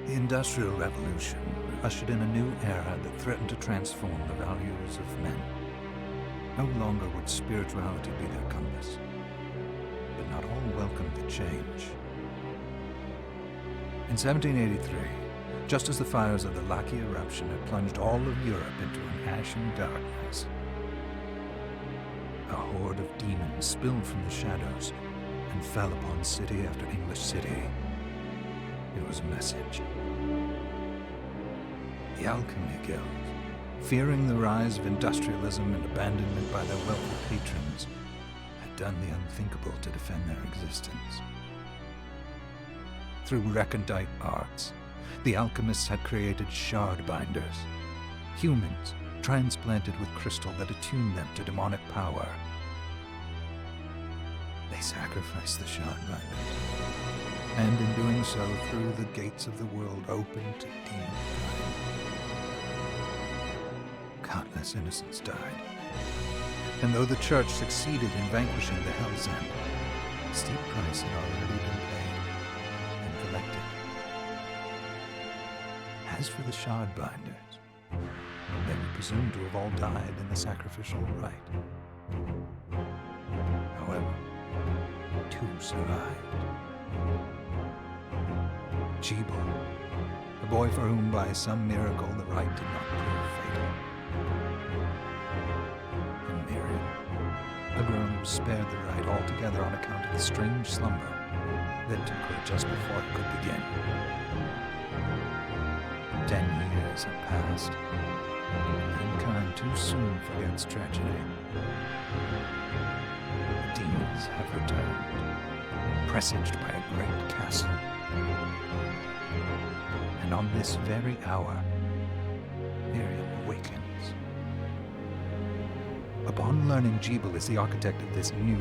The Industrial Revolution ushered in a new era that threatened to transform the values of men. No longer would spirituality be their compass, but not all welcomed the change. In 1783, just as the fires of the Laki eruption had plunged all of Europe into an ashen darkness, a horde of demons spilled from the shadows and fell upon city after English city. It was a message. The Alchemy Guild, fearing the rise of industrialism and abandonment by their wealthy patrons, had done the unthinkable to defend their existence. Through recondite arts, the alchemists had created shard binders, humans transplanted with crystal that attuned them to demonic power. They sacrificed the shard binders, and in doing so threw the gates of the world open to demonkind. Countless innocents died, and though the Church succeeded in vanquishing the Hell's End, a steep price had already been paid and collected. As for the shard binders, they were presumed to have all died in the sacrificial rite. However, two survived. Jebel, the boy for whom by some miracle the rite did not prove fatal. And Miriam, a girl who spared the rite altogether on account of the strange slumber that took her just before it could begin. 10 years have passed. Mankind too soon forgets tragedy. The demons have returned, presaged by a great castle. And on this very hour, Miriam awakens. Upon learning Jebel is the architect of this new,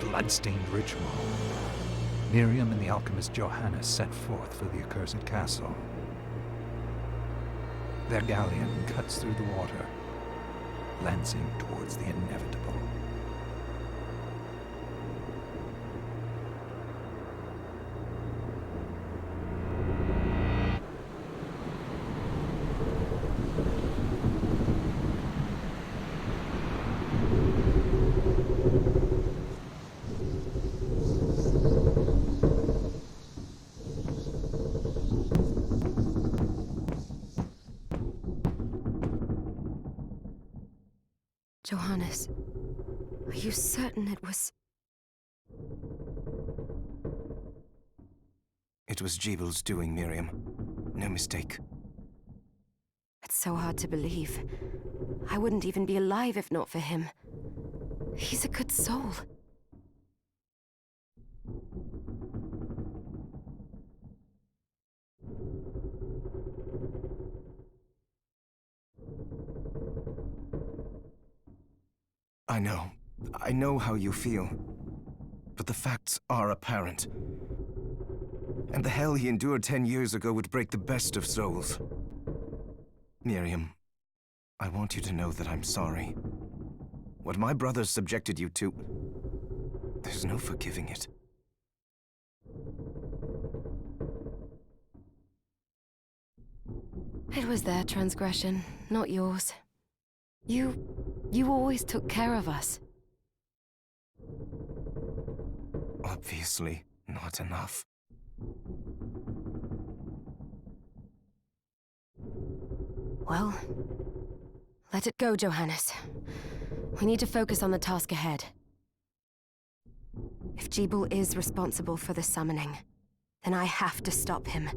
blood-stained ritual, Miriam and the alchemist Johannes set forth for the accursed castle. Their galleon cuts through the water, lancing towards the inevitable. Johannes, are you certain it was... It was Jebel's doing, Miriam. No mistake. It's so hard to believe. I wouldn't even be alive if not for him. He's a good soul. I know how you feel. But the facts are apparent. And the hell he endured 10 years ago would break the best of souls. Miriam, I want you to know that I'm sorry. What my brothers subjected you to, there's no forgiving it. It was their transgression, not yours. You always took care of us. Obviously, not enough. Well, let it go, Johannes. We need to focus on the task ahead. If Jebel is responsible for the summoning, then I have to stop him.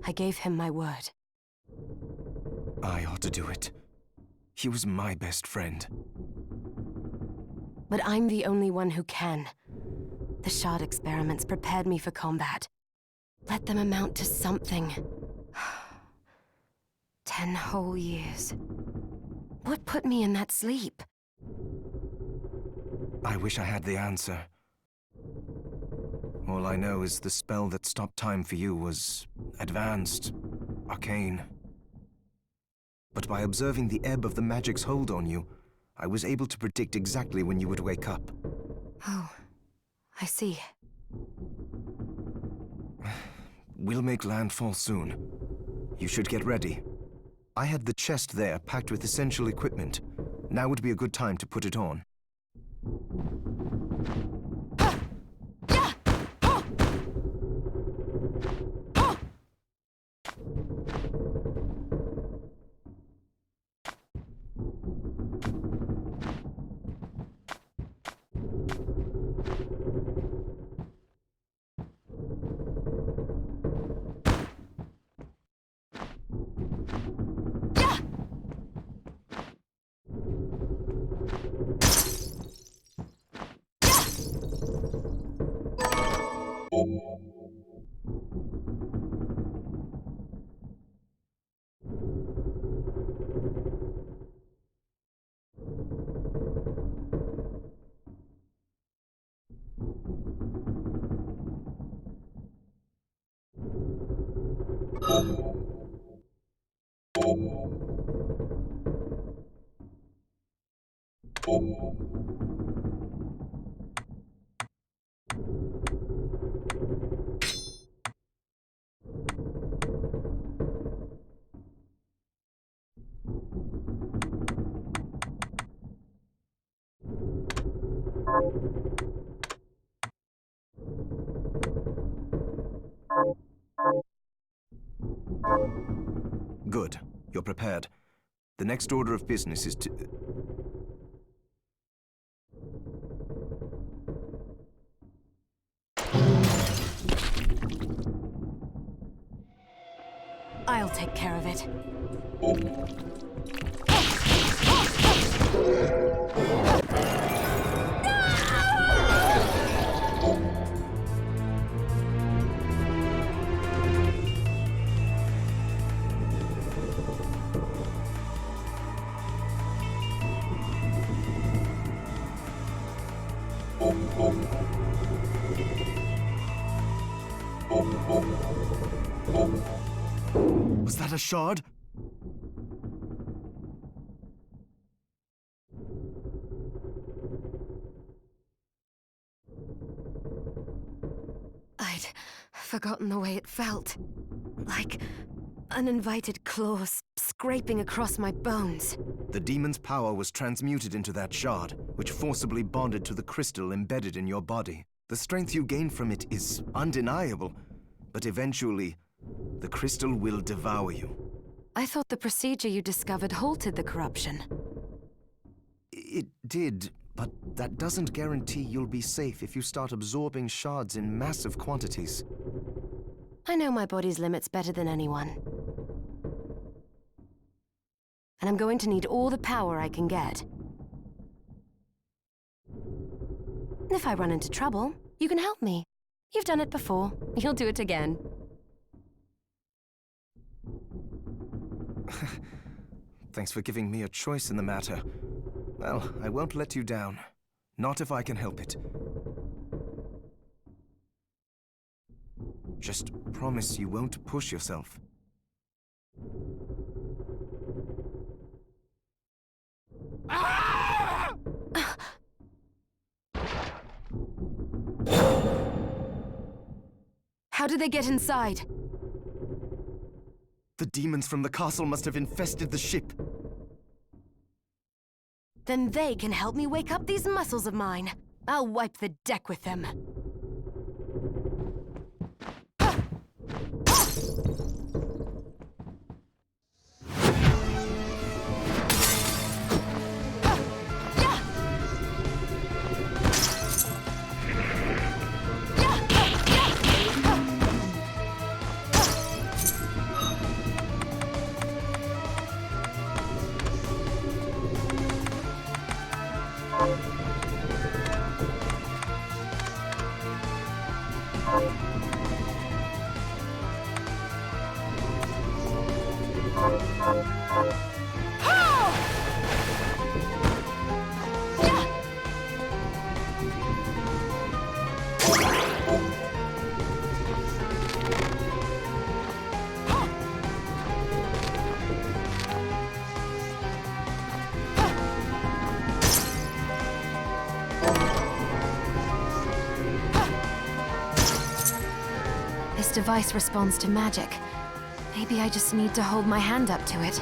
I gave him my word. I ought to do it. He was my best friend. But I'm the only one who can. The shard experiments prepared me for combat. Let them amount to something. 10 whole years. What put me in that sleep? I wish I had the answer. All I know is the spell that stopped time for you was advanced, arcane. But by observing the ebb of the magic's hold on you, I was able to predict exactly when you would wake up. Oh, I see. We'll make landfall soon. You should get ready. I had the chest there packed with essential equipment. Now would be a good time to put it on. Good. You're prepared. The next order of business is to... I'll take care of it. Was that a shard? I'd forgotten the way it felt. Like uninvited claws scraping across my bones. The demon's power was transmuted into that shard, which forcibly bonded to the crystal embedded in your body. The strength you gain from it is undeniable, but eventually, the crystal will devour you. I thought the procedure you discovered halted the corruption. It did, but that doesn't guarantee you'll be safe if you start absorbing shards in massive quantities. I know my body's limits better than anyone. And I'm going to need all the power I can get. If I run into trouble, you can help me. You've done it before. You'll do it again. Thanks for giving me a choice in the matter. Well, I won't let you down. Not if I can help it. Just promise you won't push yourself. How did they get inside? The demons from the castle must have infested the ship. Then they can help me wake up these muscles of mine. I'll wipe the deck with them. device responds to magic. Maybe I just need to hold my hand up to it.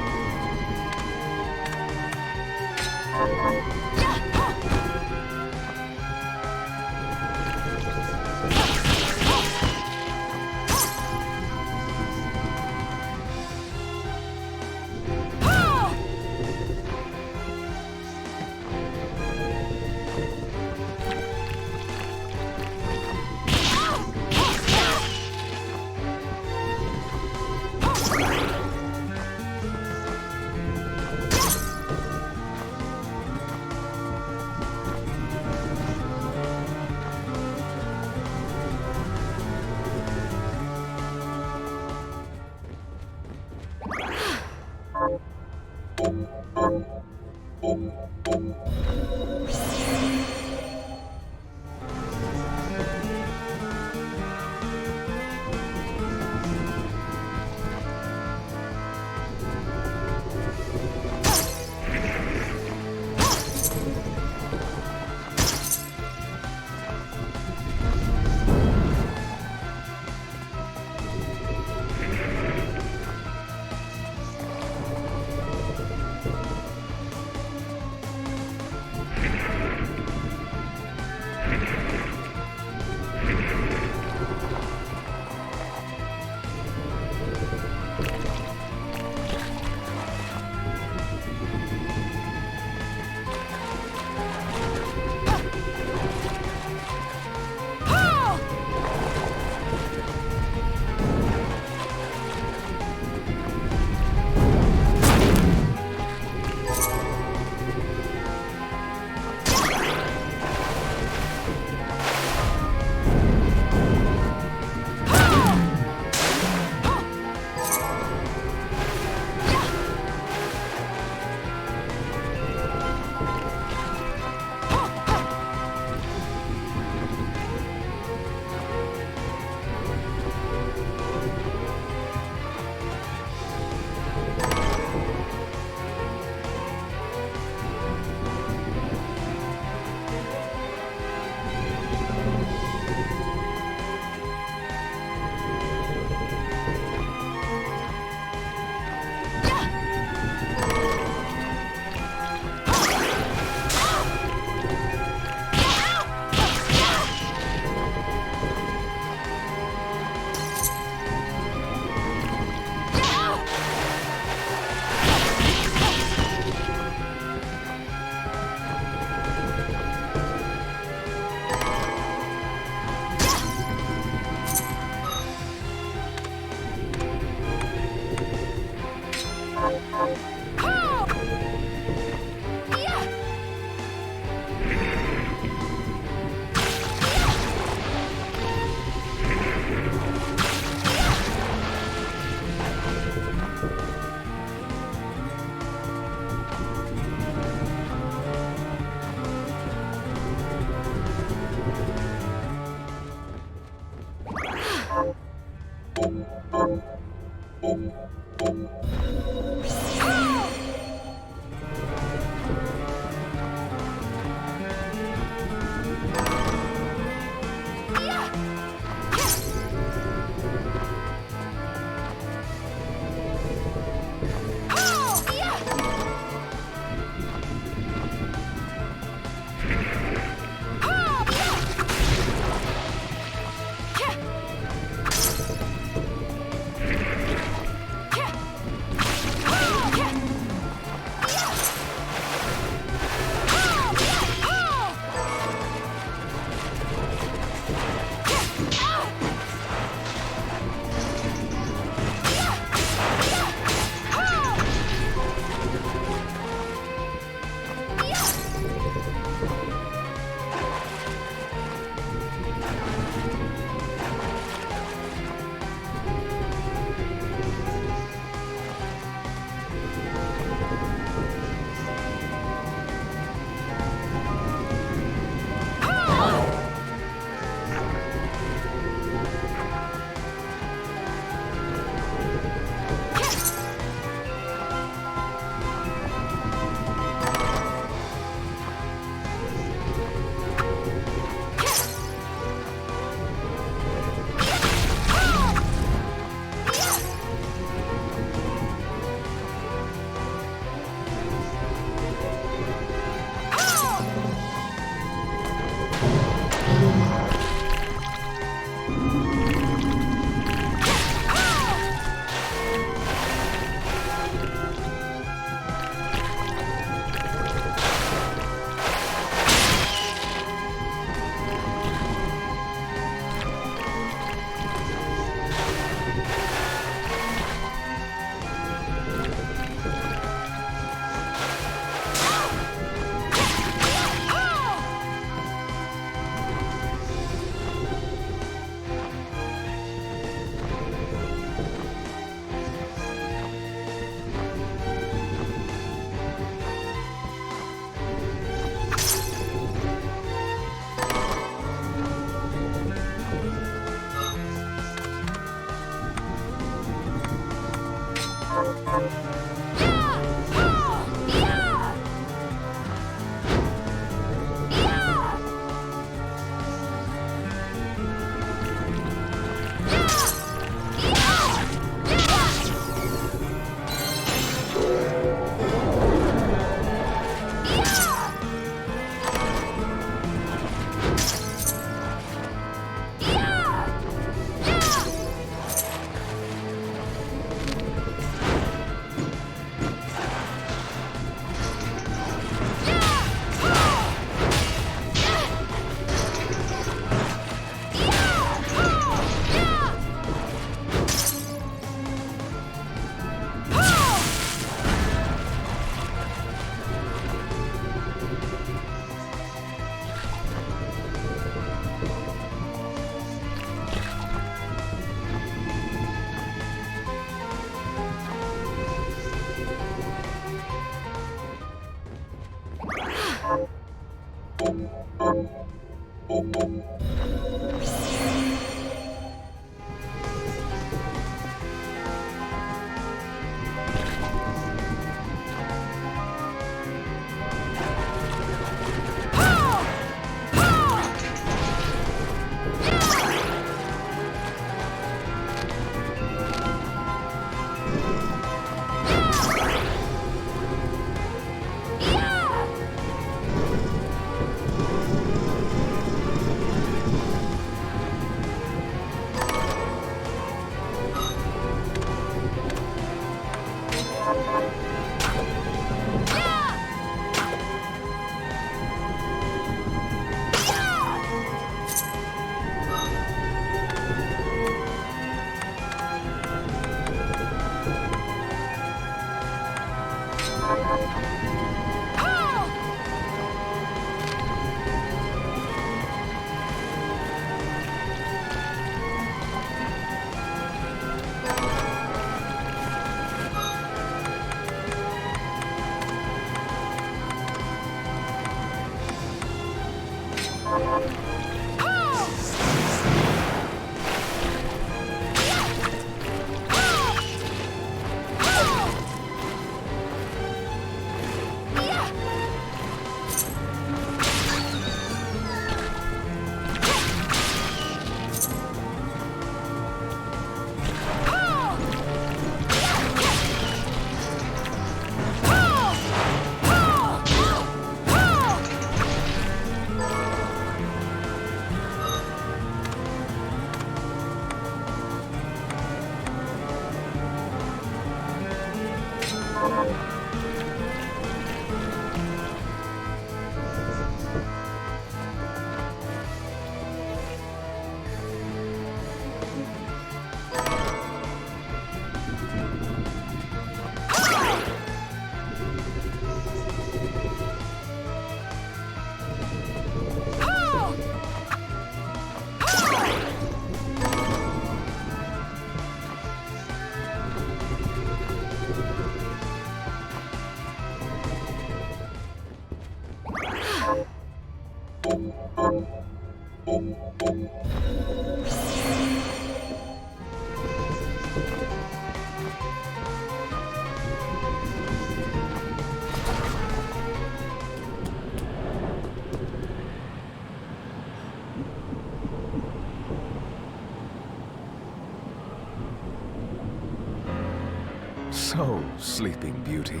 So, Sleeping Beauty,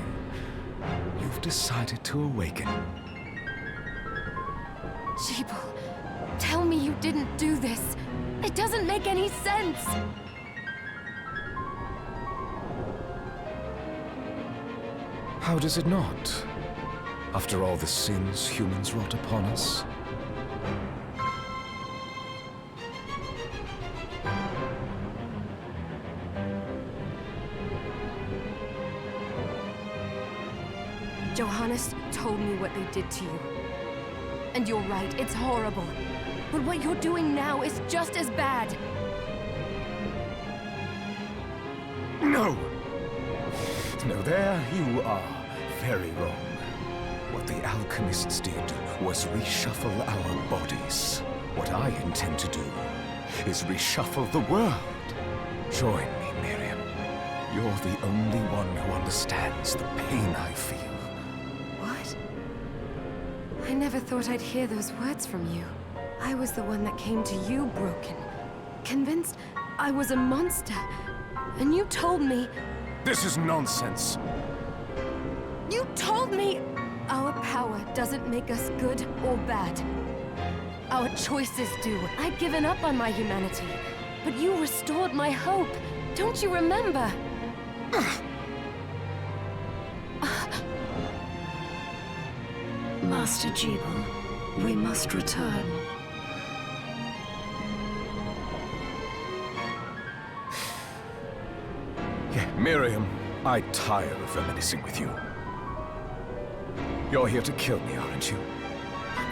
you've decided to awaken. Jeeble, tell me you didn't do this. It doesn't make any sense. How does it not? After all the sins humans wrought upon us? Johannes told me what they did to you. And you're right, it's horrible. But what you're doing now is just as bad. No! No, there you are. Very wrong. What the alchemists did was reshuffle our bodies. What I intend to do is reshuffle the world. Join me, Miriam. You're the only one who understands the pain I feel. What? I never thought I'd hear those words from you. I was the one that came to you broken, convinced I was a monster. And you told me... This is nonsense. You told me our power doesn't make us good or bad. Our choices do. I'd given up on my humanity, but you restored my hope. Don't you remember? Master Jeeble, we must return. Yeah, Miriam, I tire of reminiscing with you. You're here to kill me, aren't you?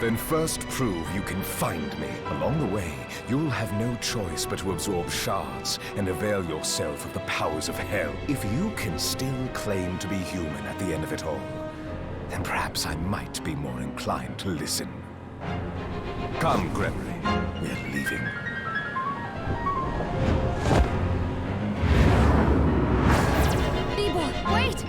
Then first prove you can find me. Along the way, you'll have no choice but to absorb shards and avail yourself of the powers of hell. If you can still claim to be human at the end of it all, then perhaps I might be more inclined to listen. Come, Gregory. We're leaving. Bieber, wait!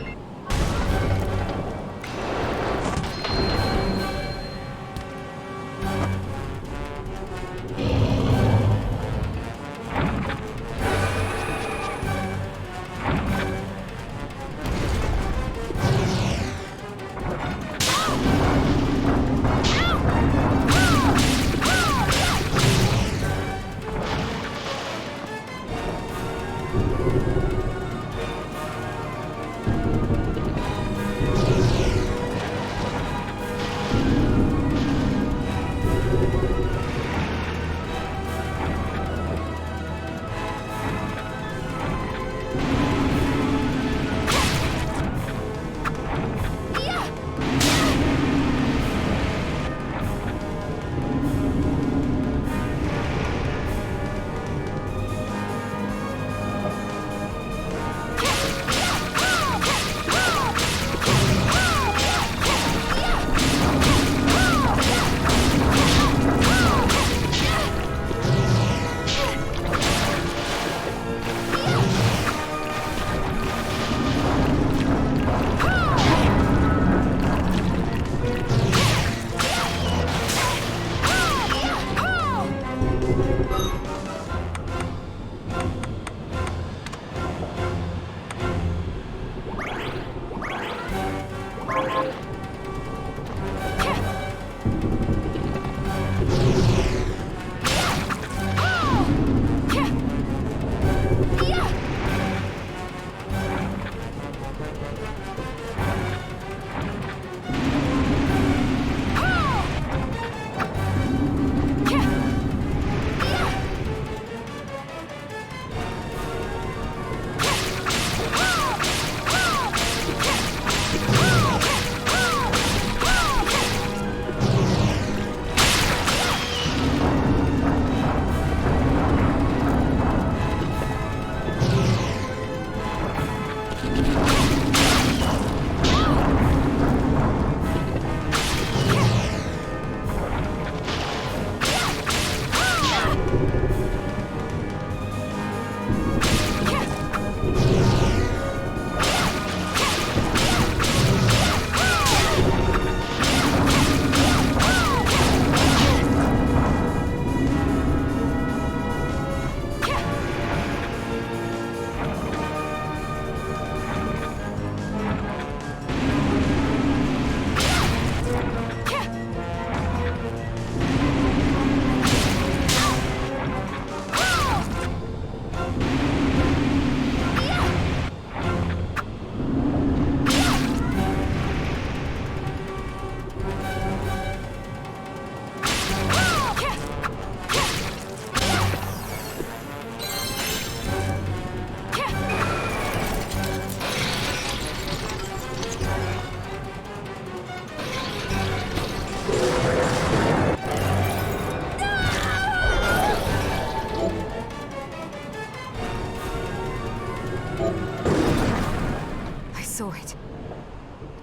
I saw it.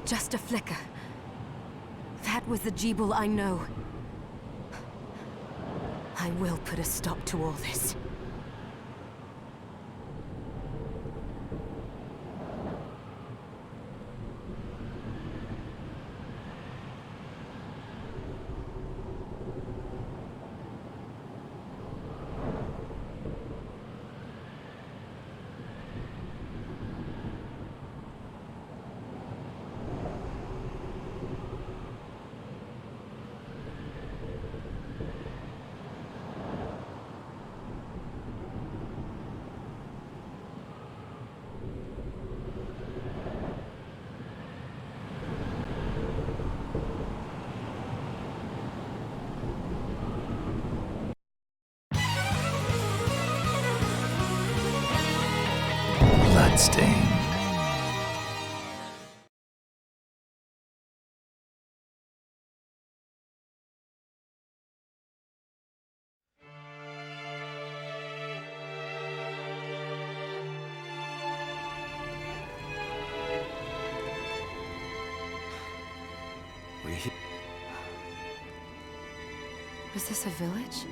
Just a flicker. That was the Jeeble I know. I will put a stop to all this. Bloodstained. We're here. Was this a village?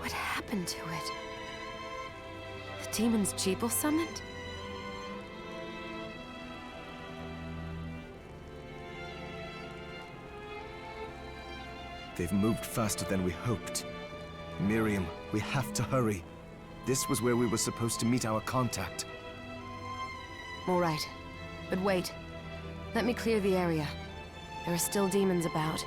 What happened to it? The demon's Jeeble summoned? They've moved faster than we hoped. Miriam, we have to hurry. This was where we were supposed to meet our contact. All right. But wait. Let me clear the area. There are still demons about.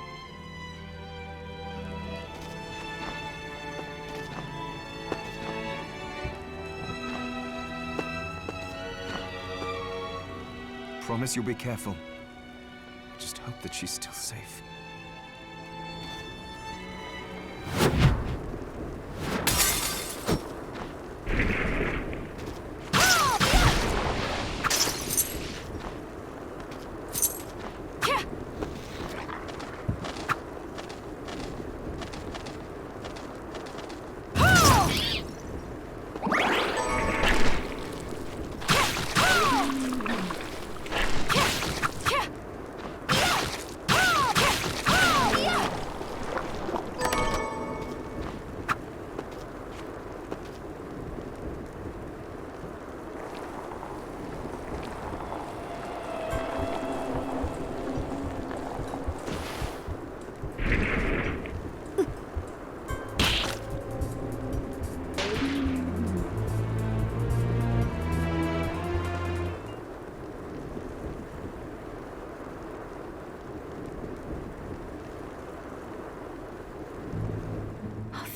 Promise you'll be careful. Just hope that she's still safe.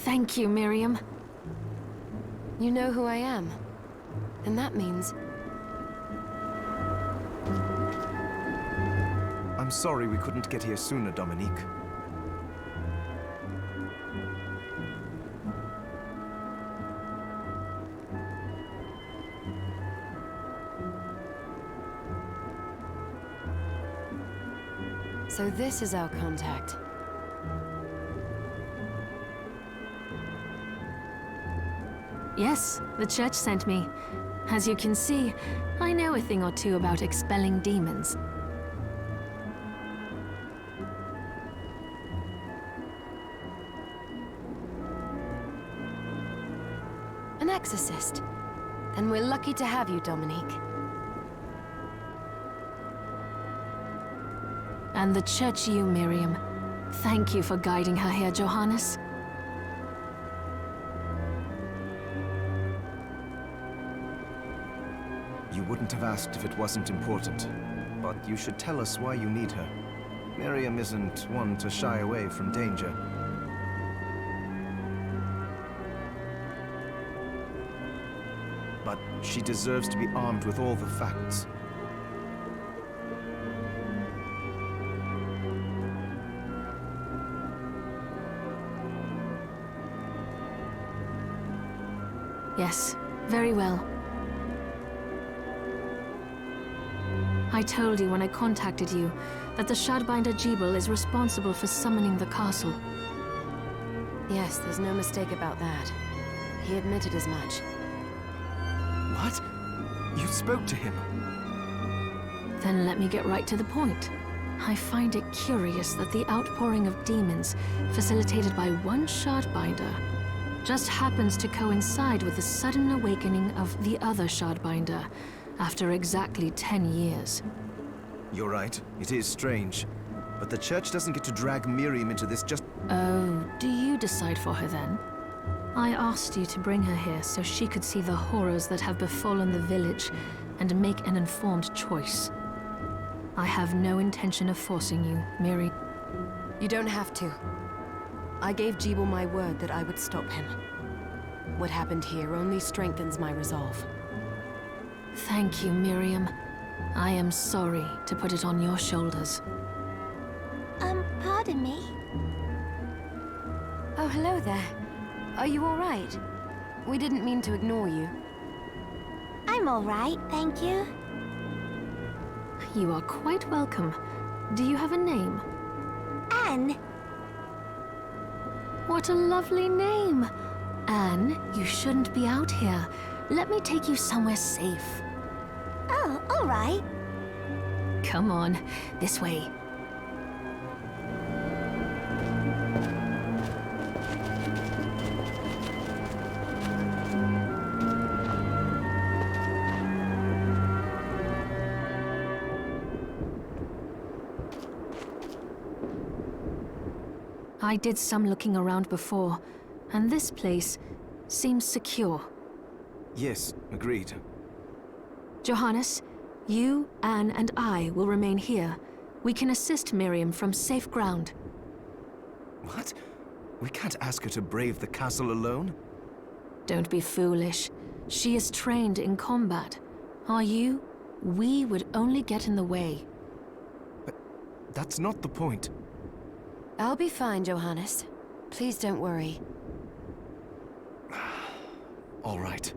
Thank you, Miriam. You know who I am. And that means... I'm sorry we couldn't get here sooner, Dominique. So this is our contact. Yes, the church sent me. As you can see, I know a thing or two about expelling demons. An exorcist. Then we're lucky to have you, Dominique. And the church you, Miriam. Thank you for guiding her here, Johannes. You wouldn't have asked if it wasn't important. But you should tell us why you need her. Miriam isn't one to shy away from danger. But she deserves to be armed with all the facts. Yes, very well. I told you when I contacted you that the Shardbinder Jeeble is responsible for summoning the castle. Yes, there's no mistake about that. He admitted as much. What? You spoke to him. Then let me get right to the point. I find it curious that the outpouring of demons, facilitated by one Shardbinder, just happens to coincide with the sudden awakening of the other Shardbinder, after exactly 10 years. You're right, it is strange. But the Church doesn't get to drag Miriam into this just... Oh, do you decide for her then? I asked you to bring her here so she could see the horrors that have befallen the village and make an informed choice. I have no intention of forcing you, Miri. You don't have to. I gave Jeeble my word that I would stop him. What happened here only strengthens my resolve. Thank you, Miriam. I am sorry to put it on your shoulders. Pardon me? Oh, hello there. Are you all right? We didn't mean to ignore you. I'm all right, thank you. You are quite welcome. Do you have a name? Anne. What a lovely name! Anne, you shouldn't be out here. Let me take you somewhere safe. Oh, all right. Come on, this way. I did some looking around before, and this place seems secure. Yes, agreed. Johannes, you, Anne, and I will remain here. We can assist Miriam from safe ground. What? We can't ask her to brave the castle alone? Don't be foolish. She is trained in combat. Are you? We would only get in the way. But that's not the point. I'll be fine, Johannes. Please don't worry. All right.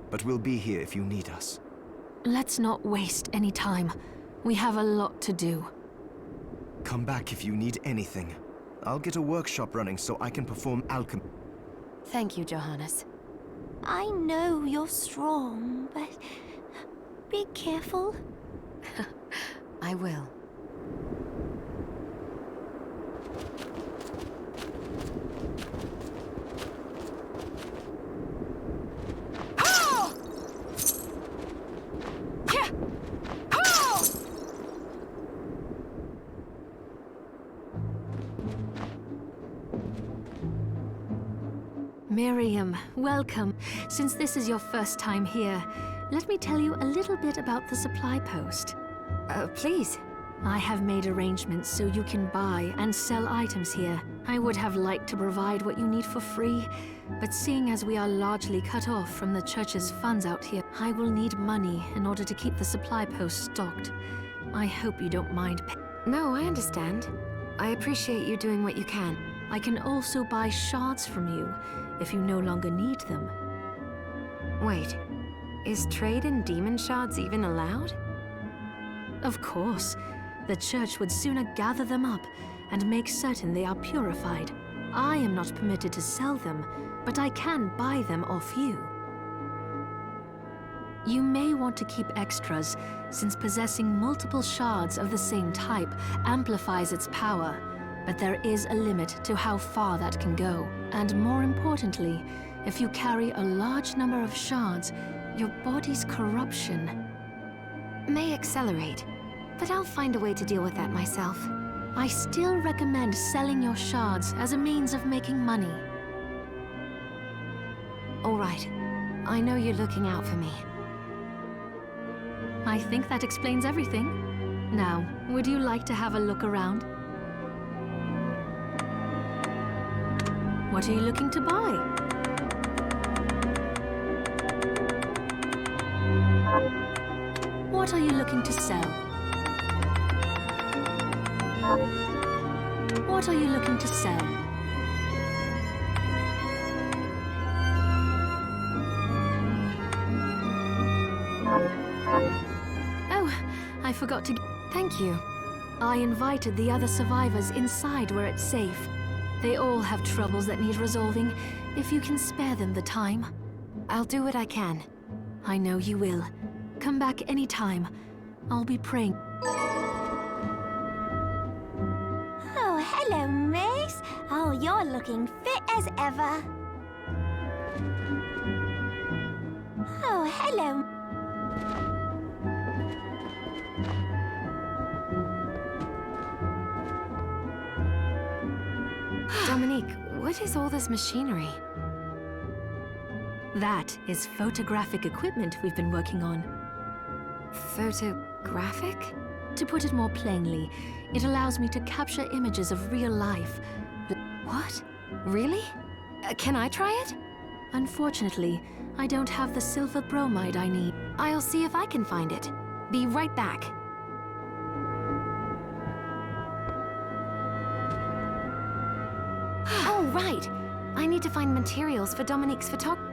But we'll be here if you need us. Let's not waste any time. We have a lot to do. Come back if you need anything. I'll get a workshop running so I can perform alchemy. Thank you, Johannes. I know you're strong, but be careful. I will. Miriam, welcome. Since this is your first time here, let me tell you a little bit about the supply post. Please. I have made arrangements so you can buy and sell items here. I would have liked to provide what you need for free, but seeing as we are largely cut off from the church's funds out here, I will need money in order to keep the supply post stocked. I hope you don't mind. No, I understand. I appreciate you doing what you can. I can also buy shards from you, if you no longer need them. Wait, is trade in demon shards even allowed? Of course. The church would sooner gather them up and make certain they are purified. I am not permitted to sell them, but I can buy them off you. You may want to keep extras, since possessing multiple shards of the same type amplifies its power. But there is a limit to how far that can go. And more importantly, if you carry a large number of shards, your body's corruption may accelerate, but I'll find a way to deal with that myself. I still recommend selling your shards as a means of making money. All right. I know you're looking out for me. I think that explains everything. Now, would you like to have a look around? What are you looking to buy? What are you looking to sell? What are you looking to sell? Oh, I forgot to... Thank you. I invited the other survivors inside where it's safe. They all have troubles that need resolving, if you can spare them the time. I'll do what I can. I know you will. Come back anytime. I'll be praying. Oh, hello, miss. Oh, you're looking fit as ever. Oh, hello. Dominique, what is all this machinery? That is photographic equipment we've been working on. Photographic? To put it more plainly, it allows me to capture images of real life. What? Really? Can I try it? Unfortunately, I don't have the silver bromide I need. I'll see if I can find it. Be right back. Oh, right. I need to find materials for Dominique's photography.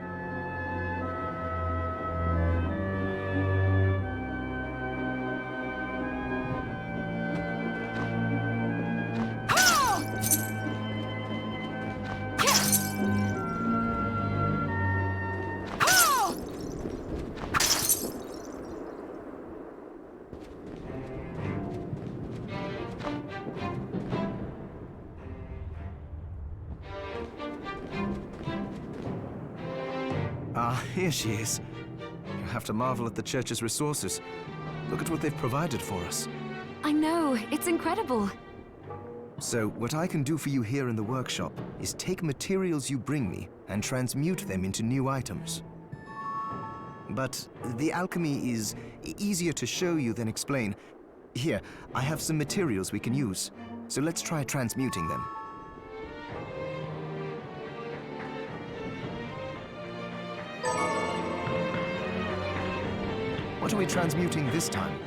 Ah, here she is. You have to marvel at the church's resources. Look at what they've provided for us. I know, it's incredible. So, what I can do for you here in the workshop is take materials you bring me and transmute them into new items. But the alchemy is easier to show you than explain. Here, I have some materials we can use, so let's try transmuting them. What are we transmuting this time?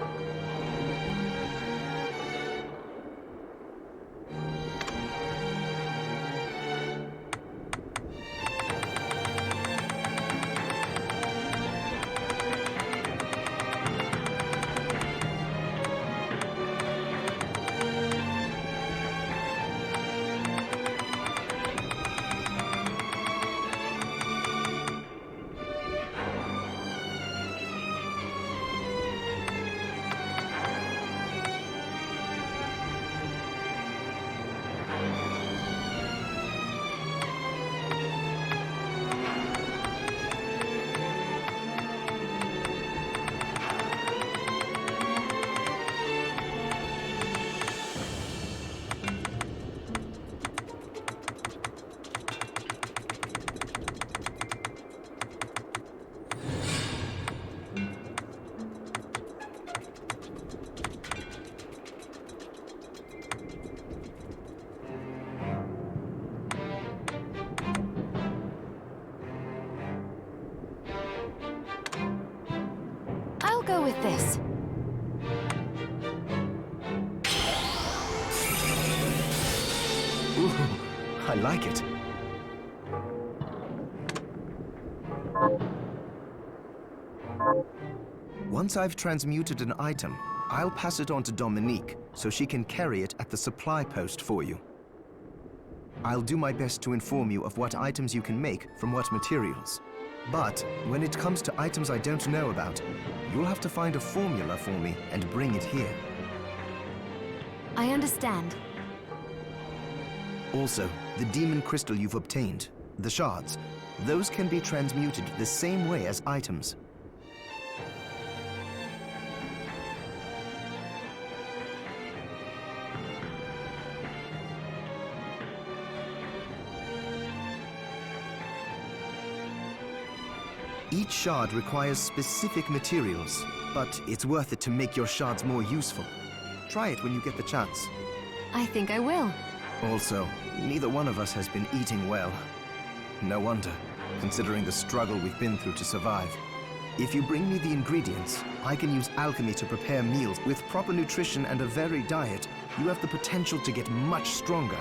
I'll go with this. Ooh, I like it. Once I've transmuted an item, I'll pass it on to Dominique so she can carry it at the supply post for you. I'll do my best to inform you of what items you can make from what materials. But when it comes to items I don't know about, you'll have to find a formula for me and bring it here. I understand. Also, the demon crystal you've obtained, the shards, those can be transmuted the same way as items. Each shard requires specific materials, but it's worth it to make your shards more useful. Try it when you get the chance. I think I will. Also, neither one of us has been eating well. No wonder, considering the struggle we've been through to survive. If you bring me the ingredients, I can use alchemy to prepare meals. With proper nutrition and a varied diet, you have the potential to get much stronger.